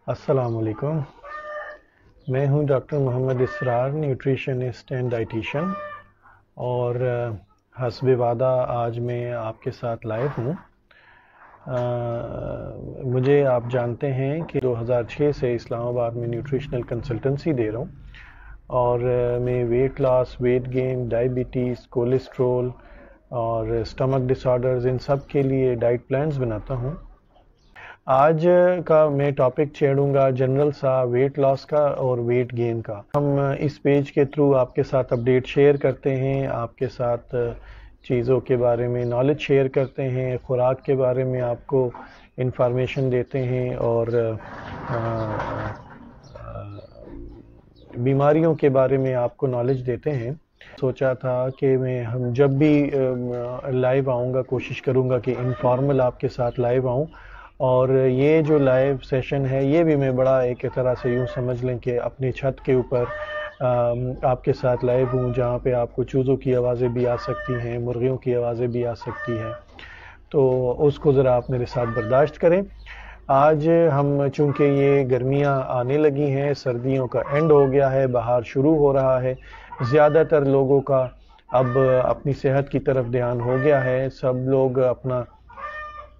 अस्सलाम वालेकुम। मैं हूं doctor Mohammad Israr, nutritionist and dietitian, और हस्ब वादा आज मैं आपके साथ लाइव हूं। मुझे आप जानते हैं कि 2006 से इस्लामाबाद में न्यूट्रिशनल कंसल्टेंसी दे रहा हूं, और मैं weight loss, weight gain, diabetes, cholesterol और स्टमक डिसऑर्डर्स, इन सब के लिए डाइट प्लान्स बनाता हूं। आज का मैं टॉपिक छेड़ूंगा जनरल सा वेट लॉस का और वेट गेन का। हम इस पेज के थ्रू आपके साथ अपडेट शेयर करते हैं, आपके साथ चीज़ों के बारे में नॉलेज शेयर करते हैं, खुराक के बारे में आपको इंफॉर्मेशन देते हैं, और बीमारियों के बारे में आपको नॉलेज देते हैं। सोचा था कि हम जब भी लाइव आऊँगा कोशिश करूँगा कि इनफॉर्मल आपके साथ लाइव आऊँ, और ये जो लाइव सेशन है ये भी मैं बड़ा एक तरह से यूँ समझ लें कि अपनी छत के ऊपर आपके साथ लाइव हूँ, जहाँ पे आपको चूज़ों की आवाज़ें भी आ सकती हैं, मुर्गियों की आवाज़ें भी आ सकती हैं, तो उसको ज़रा आप मेरे साथ बर्दाश्त करें। आज हम चूँकि ये गर्मियाँ आने लगी हैं, सर्दियों का एंड हो गया है, बाहर शुरू हो रहा है, ज़्यादातर लोगों का अब अपनी सेहत की तरफ ध्यान हो गया है। सब लोग अपना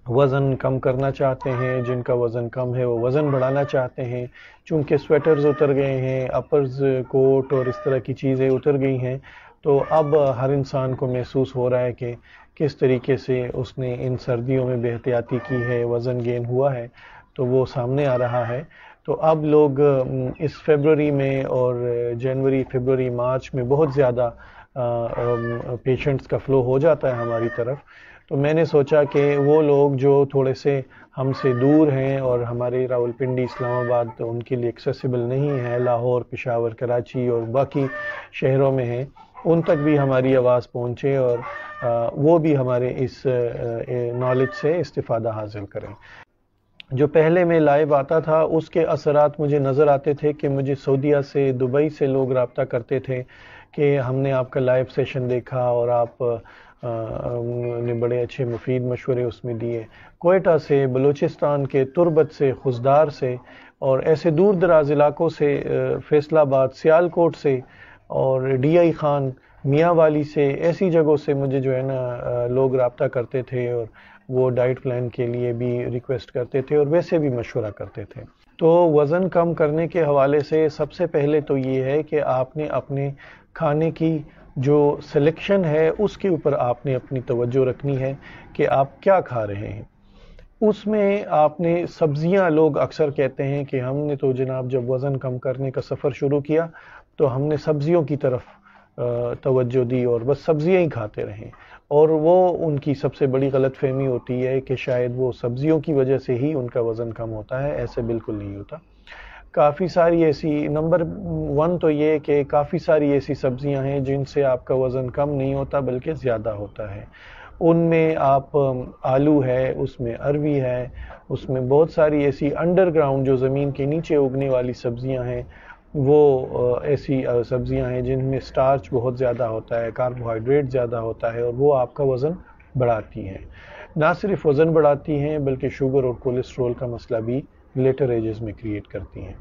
वज़न कम करना चाहते हैं, जिनका वज़न कम है वो वज़न बढ़ाना चाहते हैं। चूँकि स्वेटर्स उतर गए हैं, अपर्स, कोट और इस तरह की चीज़ें उतर गई हैं, तो अब हर इंसान को महसूस हो रहा है कि किस तरीके से उसने इन सर्दियों में बेहतियाती की है, वज़न गेन हुआ है, तो वो सामने आ रहा है। तो अब लोग इस फरवरी में और जनवरी, फरवरी, मार्च में बहुत ज़्यादा पेशेंट्स का फ़्लो हो जाता है हमारी तरफ। तो मैंने सोचा कि वो लोग जो थोड़े से हमसे दूर हैं और हमारे रावलपिंडी, इस्लामाबाद तो उनके लिए एक्सेसिबल नहीं है, लाहौर, पेशावर, कराची और बाकी शहरों में हैं, उन तक भी हमारी आवाज़ पहुँचे और वो भी हमारे इस नॉलेज से इस्तिफ़ादा हासिल करें। जो पहले मैं लाइव आता था उसके असरात मुझे नज़र आते थे कि मुझे सऊदीया से, दुबई से लोग रब्ता करते थे कि हमने आपका लाइव सेशन देखा और आप ने बड़े अच्छे मुफीद मशवरे उसमें दिए। कोयटा से, बलूचिस्तान के तुर्बत से, खुशदार से और ऐसे दूर दराज इलाकों से, फैसलाबाद, सियालकोट से और DI खान, मियाँ वाली से, ऐसी जगहों से मुझे जो है ना लोग रब्ता करते थे, और वो डाइट प्लान के लिए भी रिक्वेस्ट करते थे और वैसे भी मशवरा करते थे। तो वज़न कम करने के हवाले से सबसे पहले तो ये है कि आपने अपने खाने की जो सिलेक्शन है उसके ऊपर आपने अपनी तवज्जो रखनी है कि आप क्या खा रहे हैं। उसमें आपने सब्जियां, लोग अक्सर कहते हैं कि हमने तो जनाब जब वज़न कम करने का सफ़र शुरू किया तो हमने सब्जियों की तरफ तवज्जो दी और बस सब्जियां ही खाते रहें, और वो उनकी सबसे बड़ी गलतफहमी होती है कि शायद वो सब्जियों की वजह से ही उनका वज़न कम होता है। ऐसे बिल्कुल नहीं होता। काफ़ी सारी ऐसी, नंबर 1 तो ये कि काफ़ी सारी ऐसी सब्जियां हैं जिनसे आपका वज़न कम नहीं होता बल्कि ज़्यादा होता है। उनमें आप आलू है, उसमें अरवी है, उसमें बहुत सारी ऐसी अंडरग्राउंड जो ज़मीन के नीचे उगने वाली सब्जियां हैं, वो ऐसी सब्जियां हैं जिनमें स्टार्च बहुत ज़्यादा होता है, कार्बोहाइड्रेट ज़्यादा होता है, और वो आपका वज़न बढ़ाती हैं। ना सिर्फ वज़न बढ़ाती हैं बल्कि शुगर और कोलेस्ट्रॉल का मसला भी लेटर एजेस में क्रिएट करती हैं।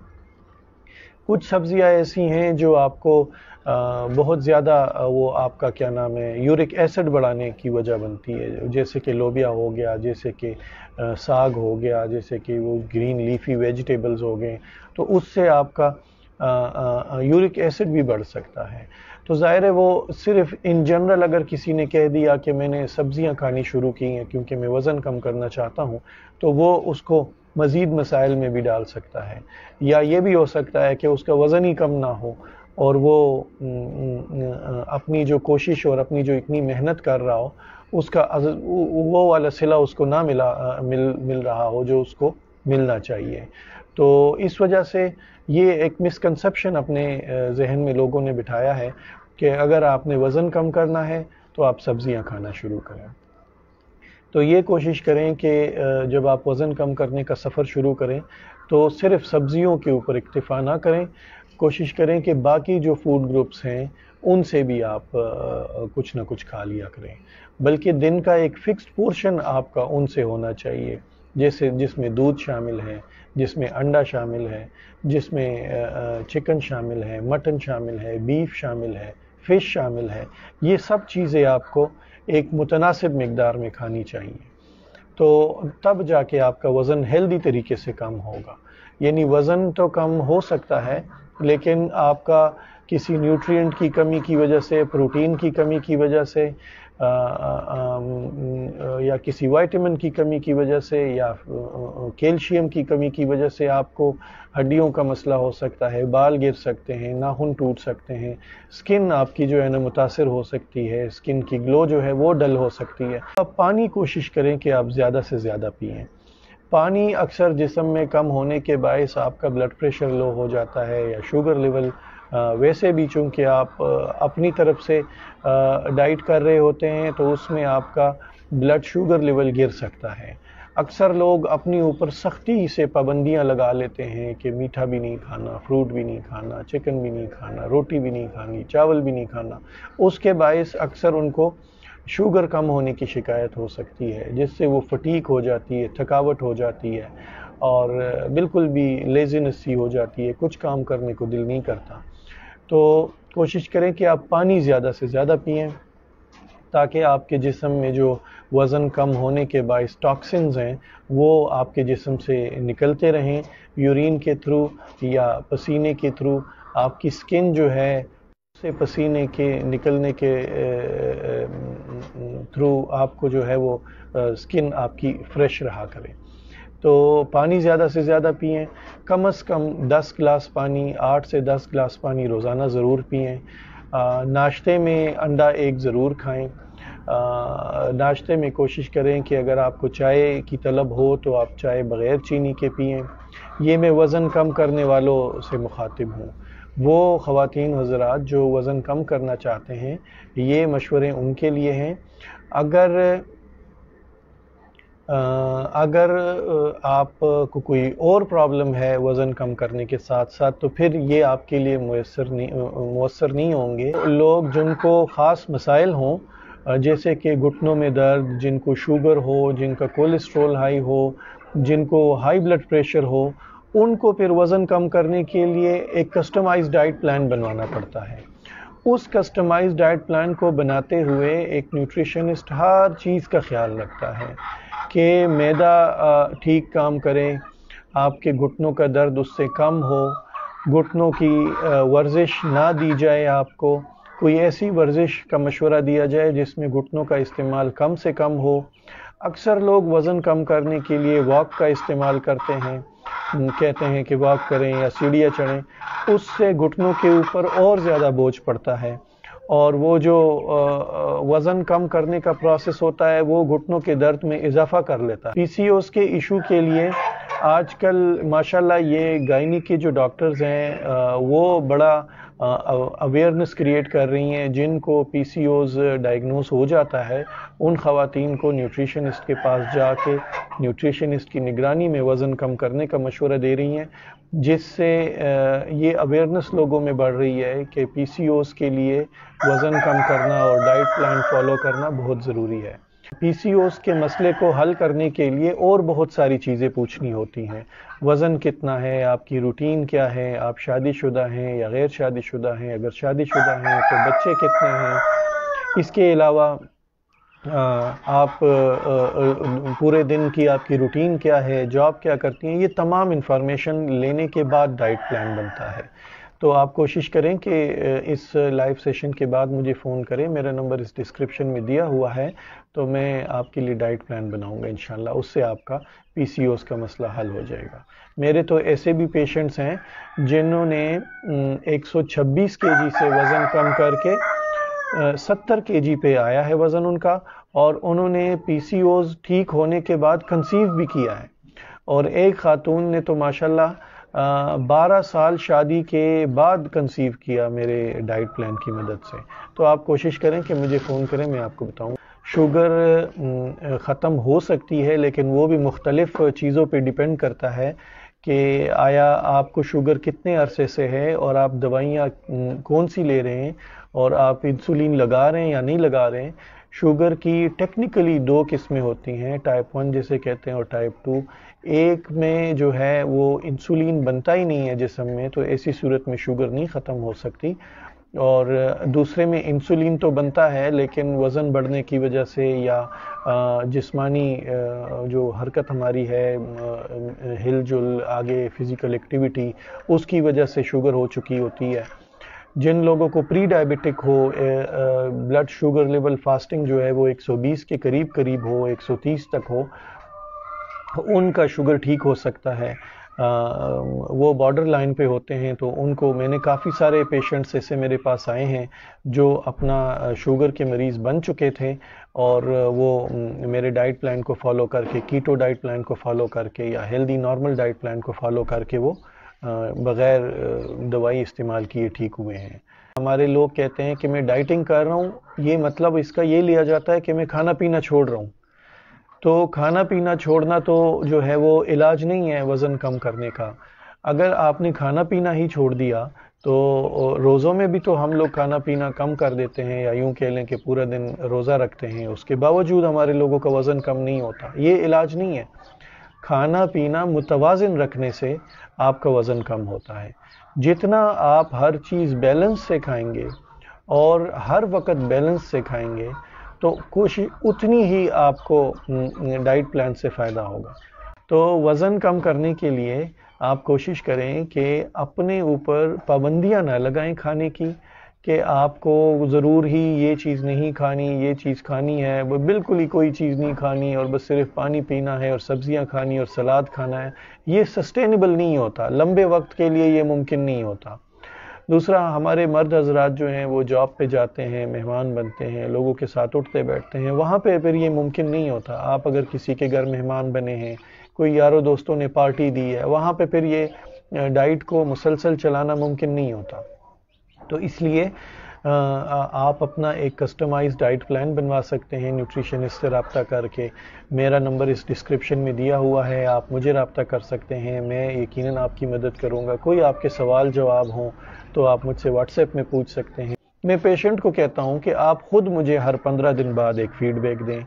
कुछ सब्जियां ऐसी हैं जो आपको बहुत ज़्यादा वो आपका क्या नाम है, यूरिक एसिड बढ़ाने की वजह बनती है, जैसे कि लोबिया हो गया, जैसे कि साग हो गया, जैसे कि वो ग्रीन लीफी वेजिटेबल्स हो गए, तो उससे आपका यूरिक एसिड भी बढ़ सकता है। तो ज़ाहिर है वो सिर्फ इन जनरल अगर किसी ने कह दिया कि मैंने सब्जियां खानी शुरू की हैं क्योंकि मैं वज़न कम करना चाहता हूं, तो वो उसको मज़ीद मसाइल में भी डाल सकता है। या ये भी हो सकता है कि उसका वज़न ही कम ना हो और वो अपनी जो कोशिश और अपनी जो इतनी मेहनत कर रहा हो उसका वो वाला सिला उसको ना मिल रहा हो जो उसको मिलना चाहिए। तो इस वजह से ये एक मिसकंसेप्शन अपने जहन में लोगों ने बिठाया है कि अगर आपने वज़न कम करना है तो आप सब्जियां खाना शुरू करें। तो ये कोशिश करें कि जब आप वज़न कम करने का सफ़र शुरू करें तो सिर्फ सब्जियों के ऊपर इक्तिफ़ा ना करें, कोशिश करें कि बाकी जो फूड ग्रुप्स हैं उनसे भी आप कुछ ना कुछ खा लिया करें, बल्कि दिन का एक फ़िक्स्ड पोर्शन आपका उनसे होना चाहिए। جس میں دودھ شامل ہے، جس میں انڈا شامل ہے، جس میں چکن شامل ہے، مٹن شامل ہے، بیف شامل ہے، فش شامل ہے. یہ سب چیزیں آپ کو ایک متناسب مقدار میں کھانی چاہیے، تو تب جا کے آپ کا وزن ہیلدی طریقے سے کم ہوگا. یعنی وزن تو کم ہو سکتا ہے، لیکن آپ کا کسی نیوٹرینٹ کی کمی کی وجہ سے، پروٹین کی کمی کی وجہ سے، یا کسی وائٹامن کی کمی کی وجہ سے، یا کیلشیم کی کمی کی وجہ سے آپ کو ہڈیوں کا مسئلہ ہو سکتا ہے، بال گر سکتے ہیں، ناخن ٹوٹ سکتے ہیں، سکن آپ کی جو ہے نا متاثر ہو سکتی ہے، سکن کی گلو جو ہے وہ ڈل ہو سکتی ہے. آپ پانی کوشش کریں کہ آپ زیادہ سے زیادہ پئیں. پانی اکثر جسم میں کم ہونے کے باعث آپ کا بلڈ پریشر لو ہو جاتا ہے، یا شوگر لیول. ویسے بھی چونکہ آپ اپنی طرف سے ڈائٹ کر رہے ہوتے ہیں تو اس میں آپ کا بلڈ شوگر لیول گر سکتا ہے. اکثر لوگ اپنی اوپر سختی سے پابندیاں لگا لیتے ہیں کہ میٹھا بھی نہیں کھانا، فروٹ بھی نہیں کھانا، چکن بھی نہیں کھانا، روٹی بھی نہیں کھانی، چاول بھی نہیں کھانا. اس کے باعث اکثر ان کو شوگر کم ہونے کی شکایت ہو سکتی ہے، جس سے وہ فٹیک ہو جاتی ہے، تھکاوٹ ہو جاتی ہے، اور بالکل بھی لیزینس سی ہو جاتی ہے، کچھ کام کرنے کو دل نہیں کرتا. تو کوشش کریں کہ آپ پانی زیادہ سے زیادہ پئیں، تاکہ آپ کے جسم میں جو وزن کم ہونے کے باعث ٹاکسنز ہیں وہ آپ کے جسم سے نکلتے رہیں، یورین کے تھرو یا پسینے کے تھرو. آپ کی سکن جو ہے سے پسینے کے نکلنے کے تھرو آپ کو جو ہے وہ سکن آپ کی فریش رہا کرے. تو پانی زیادہ سے زیادہ پئیں، کم از کم 10 گلاس پانی، 8 سے 10 گلاس پانی روزانہ ضرور پئیں. ناشتے میں انڈا ایک ضرور کھائیں. ناشتے میں کوشش کریں کہ اگر آپ کو چائے کی طلب ہو تو آپ چائے بغیر چینی کے پئیں. یہ میں وزن کم کرنے والوں سے مخاطب ہوں. وہ خواتین حضرات جو وزن کم کرنا چاہتے ہیں، یہ مشورے ان کے لیے ہیں. اگر آپ کو کوئی اور پرابلم ہے وزن کم کرنے کے ساتھ ساتھ، تو پھر یہ آپ کے لیے مؤثر نہیں ہوں گے. لوگ جن کو خاص مسائل ہوں، جیسے کہ گھٹنوں میں درد، جن کو شوگر ہو، جن کا کولیسٹرول ہائی ہو، جن کو ہائی بلڈ پریشر ہو، ان کو پھر وزن کم کرنے کے لیے ایک کسٹمائز ڈائٹ پلان بنوانا پڑتا ہے. اس کسٹمائز ڈائٹ پلان کو بناتے ہوئے ایک نیوٹریشنسٹ ہر چیز کا خیال رکھتا ہے کہ معدہ ٹھیک کام کرے، آپ کے گھٹنوں کا درد اس سے کم ہو، گھٹنوں کی ورزش نہ دی جائے، آپ کو کوئی ایسی ورزش کا مشورہ دیا جائے جس میں گھٹنوں کا استعمال کم سے کم ہو. اکثر لوگ وزن کم کرنے کے لیے واک کا استعمال کرتے ہیں، کہتے ہیں کہ واک کریں یا سیڑھیاں چڑھیں. اس سے گھٹنوں کے اوپر اور زیادہ بوجھ پڑتا ہے، اور وہ جو وزن کم کرنے کا پروسیس ہوتا ہے وہ گھٹنوں کے درد میں اضافہ کر لیتا ہے. پی سی اوز کے ایشو کے لیے آج کل ماشاءاللہ یہ گائنی کے جو ڈاکٹرز ہیں وہ بڑا اویئرنس کریٹ کر رہی ہیں. جن کو پی سی اوز ڈائگنوز ہو جاتا ہے ان خواتین کو نیوٹریشنسٹ کے پاس جا کے نیوٹریشنسٹ کی نگرانی میں وزن کم کرنے کا مشورہ دے رہی ہیں، جس سے یہ اویئرنس لوگوں میں بڑھ رہی ہے کہ پی سی اوز کے لیے وزن کم کرنا اور ڈائٹ پلان فالو کرنا بہت ضروری ہے. پی سی اوز کے مسئلے کو حل کرنے کے لیے اور بہت ساری چیزیں پوچھنی ہوتی ہیں. وزن کتنا ہے، آپ کی روٹین کیا ہے، آپ شادی شدہ ہیں یا غیر شادی شدہ ہیں، اگر شادی شدہ ہیں تو بچے کتنے ہیں. اس کے علاوہ آپ پورے دن کی آپ کی روٹین کیا ہے، جاب کیا کرتی ہیں. یہ تمام انفارمیشن لینے کے بعد ڈائٹ پلان بنتا ہے. تو آپ کوشش کریں کہ اس لائیو سیشن کے بعد مجھے فون کریں. میرا نمبر اس ڈسکرپشن میں دیا ہوا ہے، تو میں آپ کے لیے ڈائٹ پلان بناؤں گا انشاءاللہ. اس سے آپ کا پی سی اوز کا مسئلہ حل ہو جائے گا. میرے تو ایسے بھی پیشنٹس ہیں جنہوں نے 126 کے جی سے وزن کم کر کے 70 کے جی پہ آیا ہے وزن ان کا، اور انہوں نے پی سی اوز ٹھیک ہونے کے بعد کنسیو بھی کیا ہے. اور ایک خاتون نے تو ماشاءاللہ 12 سال شادی کے بعد کنسیو کیا میرے ڈائٹ پلان کی مدد سے. تو آپ کوشش کریں کہ مجھے فون کریں، میں آپ کو بتاؤں. شوگر ختم ہو سکتی ہے، لیکن وہ بھی مختلف چیزوں پہ ڈیپینڈ کرتا ہے کہ آیا آپ کو شوگر کتنے عرصے سے ہے، اور آپ دوائیاں کون سی لے رہے ہیں، اور آپ انسولین لگا رہے ہیں یا نہیں لگا رہے ہیں. शुगर की टेक्निकली 2 किस्में होती हैं, टाइप 1 जिसे कहते हैं और टाइप 2। एक में जो है वो इंसुलिन बनता ही नहीं है जिस्म में, तो ऐसी सूरत में शुगर नहीं ख़त्म हो सकती। और दूसरे में इंसुलिन तो बनता है लेकिन वज़न बढ़ने की वजह से या जिस्मानी जो हरकत हमारी है, हिलजुल, आगे फिज़िकल एक्टिविटी, उसकी वजह से शुगर हो चुकी होती है। जिन लोगों को प्री डायबिटिक हो, ब्लड शुगर लेवल फास्टिंग जो है वो 120 के करीब हो, 130 तक हो, उनका शुगर ठीक हो सकता है। वो बॉर्डर लाइन पे होते हैं, तो उनको, मैंने काफ़ी सारे पेशेंट्स ऐसे मेरे पास आए हैं जो अपना शुगर के मरीज़ बन चुके थे और वो मेरे डाइट प्लान को फॉलो करके, कीटो डाइट प्लान को फॉलो करके या हेल्दी नॉर्मल डाइट प्लान को फॉलो करके वो बग़ैर दवाई इस्तेमाल किए ठीक हुए हैं। हमारे लोग कहते हैं कि मैं डाइटिंग कर रहा हूँ, ये मतलब इसका ये लिया जाता है कि मैं खाना पीना छोड़ रहा हूँ। तो खाना पीना छोड़ना तो जो है वो इलाज नहीं है वज़न कम करने का। अगर आपने खाना पीना ही छोड़ दिया तो रोज़ों में भी तो हम लोग खाना पीना कम कर देते हैं, या यूँ कह लें कि पूरा दिन रोज़ा रखते हैं, उसके बावजूद हमारे लोगों का वज़न कम नहीं होता। ये इलाज नहीं है। खाना पीना मुतवाज़िन रखने से आपका वज़न कम होता है। जितना आप हर चीज़ बैलेंस से खाएंगे और हर वक्त बैलेंस से खाएंगे तो कोशिश उतनी ही आपको डाइट प्लान से फ़ायदा होगा। तो वज़न कम करने के लिए आप कोशिश करें कि अपने ऊपर पाबंदियां ना लगाएं खाने की, कि आपको ज़रूर ही ये चीज़ नहीं खानी, ये चीज़ खानी है, वो बिल्कुल ही कोई चीज़ नहीं खानी और बस सिर्फ पानी पीना है और सब्ज़ियां खानी और सलाद खाना है। ये सस्टेनेबल नहीं होता, लंबे वक्त के लिए ये मुमकिन नहीं होता। दूसरा, हमारे मर्द हजरात जो हैं वो जॉब पे जाते हैं, मेहमान बनते हैं, लोगों के साथ उठते बैठते हैं, वहाँ पे फिर ये मुमकिन नहीं होता। आप अगर किसी के घर मेहमान बने हैं, कोई यारों दोस्तों ने पार्टी दी है, वहाँ पे फिर ये डाइट को मुसलसल चलाना मुमकिन नहीं होता। तो इसलिए आप अपना एक कस्टमाइज्ड डाइट प्लान बनवा सकते हैं न्यूट्रिशनिस्ट से रब्ता करके। मेरा नंबर इस डिस्क्रिप्शन में दिया हुआ है, आप मुझे रब्ता कर सकते हैं, मैं यकीनन आपकी मदद करूंगा। कोई आपके सवाल जवाब हों तो आप मुझसे व्हाट्सएप में पूछ सकते हैं। मैं पेशेंट को कहता हूं कि आप खुद मुझे हर 15 दिन बाद एक फ़ीडबैक दें।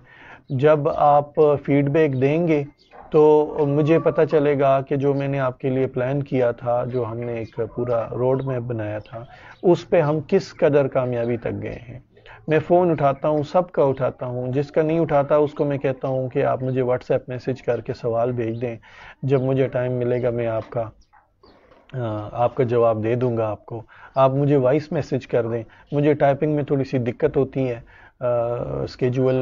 जब आप फ़ीडबैक देंगे तो मुझे पता चलेगा कि जो मैंने आपके लिए प्लान किया था, जो हमने एक पूरा रोड मैप बनाया था, उस पे हम किस कदर कामयाबी तक गए हैं। मैं फ़ोन उठाता हूँ, सबका उठाता हूँ, जिसका नहीं उठाता उसको मैं कहता हूँ कि आप मुझे व्हाट्सएप मैसेज करके सवाल भेज दें, जब मुझे टाइम मिलेगा मैं आपका जवाब दे दूंगा आपको। आप मुझे वॉइस मैसेज कर दें, मुझे टाइपिंग में थोड़ी सी दिक्कत होती है, स्केजुअल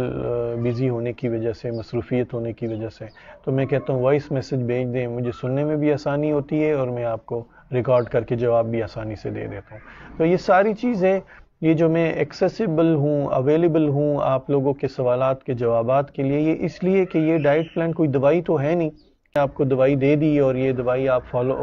बिज़ी होने की वजह से, मसरूफियत होने की वजह से, तो मैं कहता हूँ वॉइस मैसेज भेज दें, मुझे सुनने में भी आसानी होती है और मैं आपको रिकॉर्ड करके जवाब भी आसानी से दे देता हूँ। तो ये सारी चीज़ें, ये जो मैं एक्सेसिबल हूँ, अवेलेबल हूँ आप लोगों के सवालात के जवाबात के लिए, ये इसलिए कि ये डाइट प्लान कोई दवाई तो है नहीं, आपको दवाई दे दी और ये दवाई आप फॉलो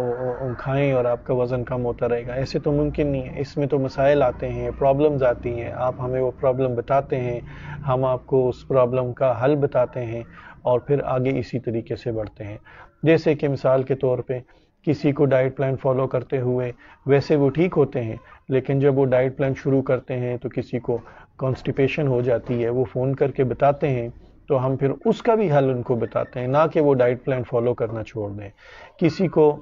खाएं और आपका वज़न कम होता रहेगा, ऐसे तो मुमकिन नहीं है। इसमें तो मसाइल आते हैं, प्रॉब्लम्स आती हैं, आप हमें वो प्रॉब्लम बताते हैं, हम आपको उस प्रॉब्लम का हल बताते हैं और फिर आगे इसी तरीके से बढ़ते हैं। जैसे कि मिसाल के तौर पे किसी को डाइट प्लान फॉलो करते हुए वैसे वो ठीक होते हैं, लेकिन जब वो डाइट प्लान शुरू करते हैं तो किसी को कॉन्स्टिपेशन हो जाती है, वो फ़ोन करके बताते हैं, तो हम फिर उसका भी हल उनको बताते हैं, ना कि वो डाइट प्लान फॉलो करना छोड़ दें। किसी को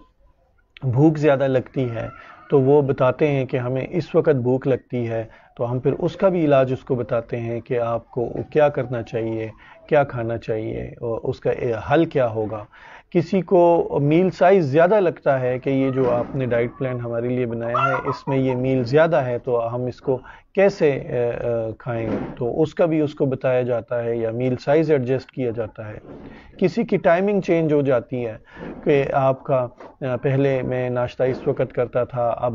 भूख ज़्यादा लगती है तो वो बताते हैं कि हमें इस वक्त भूख लगती है, तो हम फिर उसका भी इलाज उसको बताते हैं कि आपको क्या करना चाहिए, क्या खाना चाहिए और उसका हल क्या होगा। किसी को मील साइज़ ज़्यादा लगता है कि ये जो आपने डाइट प्लान हमारे लिए बनाया है इसमें ये मील ज़्यादा है, तो हम इसको कैसे खाएं, तो उसका भी उसको बताया जाता है या मील साइज़ एडजस्ट किया जाता है। किसी की टाइमिंग चेंज हो जाती है कि आपका पहले मैं नाश्ता इस वक्त करता था, अब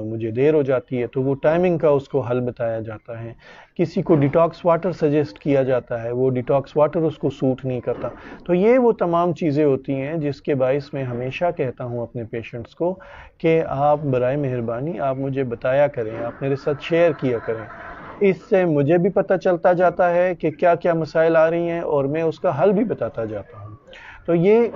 मुझे देर हो जाती है, तो वो टाइमिंग का उसको हल बताया जाता है। किसी को डिटॉक्स वाटर सजेस्ट किया जाता है, वो डिटॉक्स वाटर उसको सूट नहीं करता। तो ये वो तमाम चीज़ें होती हैं जिसके बाइस मैं हमेशा कहता हूँ अपने पेशेंट्स को कि आप बराए मेहरबानी आप मुझे बताया करें, आप मेरे साथ शेयर किया करें। इससे मुझे भी पता चलता जाता है कि क्या क्या मसाइल आ रही हैं और मैं उसका हल भी बताता जाता हूँ। तो ये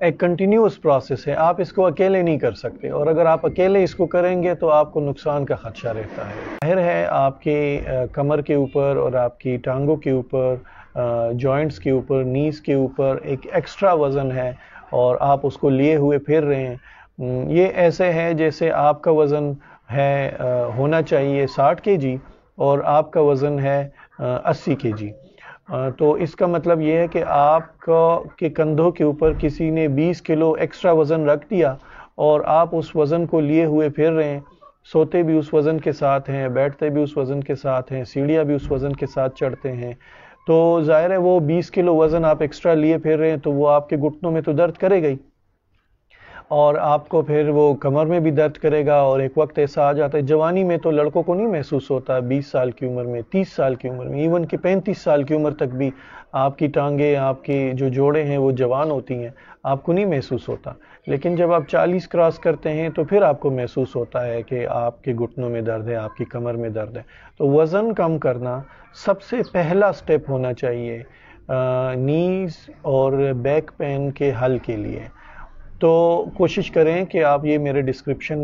ایک کنٹینیوس پروسیس ہے، آپ اس کو اکیلے نہیں کر سکتے، اور اگر آپ اکیلے اس کو کریں گے تو آپ کو نقصان کا خدشہ رہتا ہے۔ ظاہر ہے آپ کے کمر کے اوپر اور آپ کی ٹانگوں کے اوپر، جوائنٹس کے اوپر، نیز کے اوپر ایک ایکسٹرا وزن ہے اور آپ اس کو لیے ہوئے پھر رہے ہیں۔ یہ ایسے ہے جیسے آپ کا وزن ہے ہونا چاہیے 60 کے جی اور آپ کا وزن ہے 80 کے جی۔ تو اس کا مطلب یہ ہے کہ آپ کے کندھوں کے اوپر کسی نے 20 کلو ایکسٹرا وزن رکھ دیا اور آپ اس وزن کو لیے ہوئے پھر رہے ہیں، سوتے بھی اس وزن کے ساتھ ہیں، بیٹھتے بھی اس وزن کے ساتھ ہیں، سیڑھیاں بھی اس وزن کے ساتھ چڑھتے ہیں، تو ظاہر ہے وہ 20 کلو وزن آپ ایکسٹرا لیے پھر رہے ہیں تو وہ آپ کے گھٹنوں میں تو درد کرے گا ہی، اور آپ کو پھر وہ کمر میں بھی درد کرے گا، اور ایک وقت ایسا آ جاتا ہے جوانی میں تو لڑکوں کو نہیں محسوس ہوتا، 20 سال کی عمر میں، 30 سال کی عمر میں، ایون کہ 35 سال کی عمر تک بھی آپ کی ٹانگیں، آپ کی جو جوڑیں ہیں وہ جوان ہوتی ہیں، آپ کو نہیں محسوس ہوتا، لیکن جب آپ 40 کراس کرتے ہیں تو پھر آپ کو محسوس ہوتا ہے کہ آپ کے گھٹنوں میں درد ہے، آپ کی کمر میں درد ہے۔ تو وزن کم کرنا سب سے پہلا سٹیپ ہونا چاہیے نیز اور بیک پین کے حل کے لیے۔ تو کوشش کریں کہ آپ یہ میرے ڈسکرپشن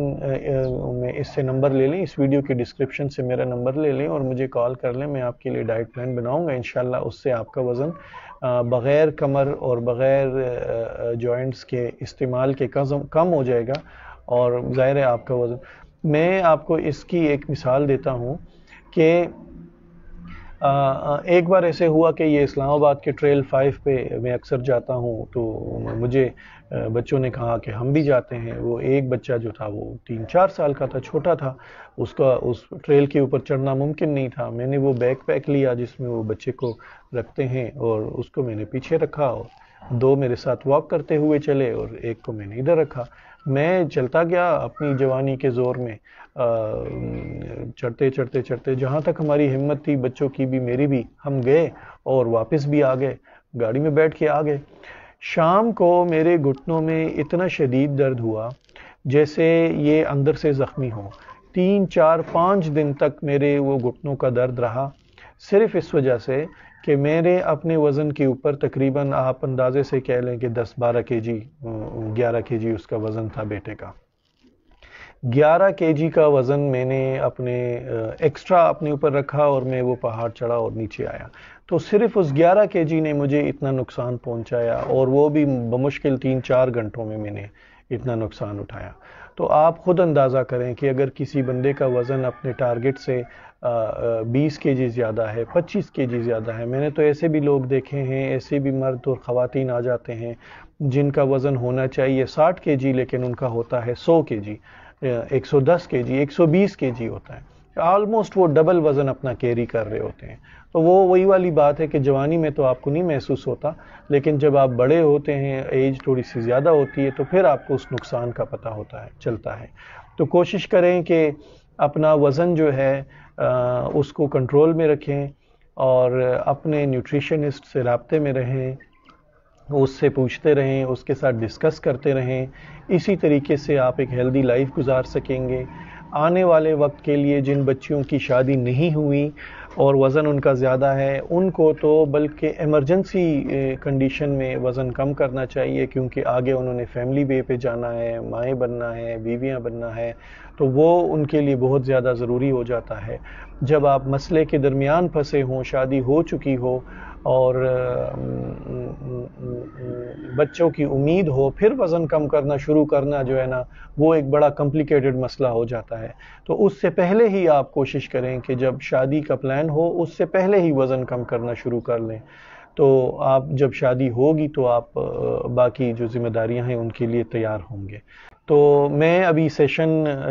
میں اس سے نمبر لے لیں، اس ویڈیو کی ڈسکرپشن سے میرا نمبر لے لیں اور مجھے کال کر لیں، میں آپ کے لیے ڈائٹ پلان بناؤں گا انشاءاللہ، اس سے آپ کا وزن بغیر کمر اور بغیر جوائنٹس کے استعمال کے کم ہو جائے گا، اور ظاہر ہے آپ کا وزن، میں آپ کو اس کی ایک مثال دیتا ہوں کہ ایک بار ایسے ہوا کہ یہ اسلام آباد کے ٹریل 5 پہ میں اکثر جاتا ہوں، تو مجھے بچوں نے کہا کہ ہم بھی جاتے ہیں۔ وہ ایک بچہ جو تھا وہ 3-4 سال کا تھا، چھوٹا تھا، اس ٹریل کے اوپر چڑھنا ممکن نہیں تھا۔ میں نے وہ بیک پیک لیا جس میں وہ بچے کو رکھتے ہیں، اور اس کو میں نے پیچھے رکھا، اور 2 میرے ساتھ واک کرتے ہوئے چلے اور ایک کو میں نے ادھر رکھا۔ میں چلتا گیا اپنی جوانی کے زور میں، چڑھتے چڑھتے چڑھتے جہاں تک ہماری ہمت تھی، بچوں کی بھی میری بھی، ہم گئے اور واپس بھی آ گئے، گاڑی میں بیٹھ کے آ گئے۔ شام کو میرے گھٹنوں میں اتنا شدید درد ہوا جیسے یہ اندر سے زخمی ہو، 3-4-5 دن تک میرے وہ گھٹنوں کا درد رہا، صرف اس وجہ سے کہ میرے اپنے وزن کے اوپر تقریباً آپ اندازے سے کہہ لیں کہ 10-12 کے جی، 11 کے جی اس کا وزن تھا بیٹے کا۔ 11 کے جی کا وزن میں نے اپنے ایکسٹرا اپنے اوپر رکھا اور میں وہ پہاڑ چڑھا اور نیچے آیا، تو صرف اس 11 کے جی نے مجھے اتنا نقصان پہنچایا، اور وہ بھی بمشکل 3-4 گھنٹوں میں نے اتنا نقصان اٹھایا۔ تو آپ خود اندازہ کریں کہ اگر کسی بندے کا وزن اپنے ٹارگٹ سے 20 کے جی زیادہ ہے، 25 کے جی زیادہ ہے، میں نے تو ایسے بھی لوگ دیکھے ہیں، ایسے بھی مرد اور خواتین آ جاتے ہیں جن کا وزن ہونا چاہیے 60 کے جی لیکن ان کا ہوتا ہے 100 کے جی، 110 کے جی، 120 کے جی ہوتا ہے، آلموسٹ وہ ڈبل وزن اپنا کیری کر رہے ہوتے ہیں۔ تو وہی والی بات ہے کہ جوانی میں تو آپ کو نہیں محسوس ہوتا، لیکن جب آپ بڑے ہوتے ہیں، ایج تھوڑی سی زیادہ ہوتی ہے، تو پھر آپ کو اس نقصان کا پتہ ہوتا ہے، چلتا ہے۔ تو کوشش کریں کہ اپنا وزن جو ہے اس کو کنٹرول میں رکھیں، اور اپنے نیوٹریشنسٹ سے رابطے میں رہیں، اس سے پوچھتے رہیں، اس کے ساتھ ڈسکس کرتے رہیں، اسی طریقے سے آپ ایک ہیلدی لائف گزار سکیں گے۔ آنے والے وقت کے لیے جن بچیوں کی شادی نہیں ہوئی اور وزن ان کا زیادہ ہے، ان کو تو بلکہ ایمرجنسی کنڈیشن میں وزن کم کرنا چاہیے، کیونکہ آگے انہوں نے فیملی وے پہ جانا ہے، مائیں بننا ہے، بیویاں بننا ہے، تو وہ ان کے لیے بہت زیادہ ضروری ہو جاتا ہے۔ جب آپ مسئلے کے درمیان پھنسے ہوں، شادی ہو چکی ہو اور بچوں کی امید ہو، پھر وزن کم کرنا شروع کرنا جو ہے نا، وہ ایک بڑا کمپلیکیٹڈ مسئلہ ہو جاتا ہے۔ تو اس سے پہلے ہی آپ کوشش کریں کہ جب شادی کا پلان ہو اس سے پہلے ہی وزن کم کرنا شروع کر لیں، تو آپ جب شادی ہوگی تو آپ باقی جو ذمہ داریاں ہیں ان کے لیے تیار ہوں گے۔ تو میں ابھی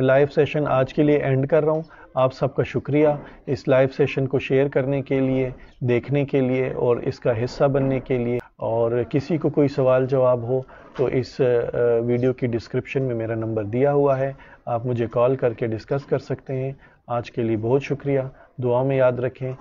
لائیو سیشن آج کے لیے اینڈ کر رہا ہوں۔ آپ سب کا شکریہ اس لائیو سیشن کو شیئر کرنے کے لیے، دیکھنے کے لیے اور اس کا حصہ بننے کے لیے، اور کسی کو کوئی سوال جواب ہو تو اس ویڈیو کی ڈسکرپشن میں میرا نمبر دیا ہوا ہے، آپ مجھے کال کر کے ڈسکس کر سکتے ہیں۔ آج کے لیے بہت شکریہ، دعا میں یاد رکھیں۔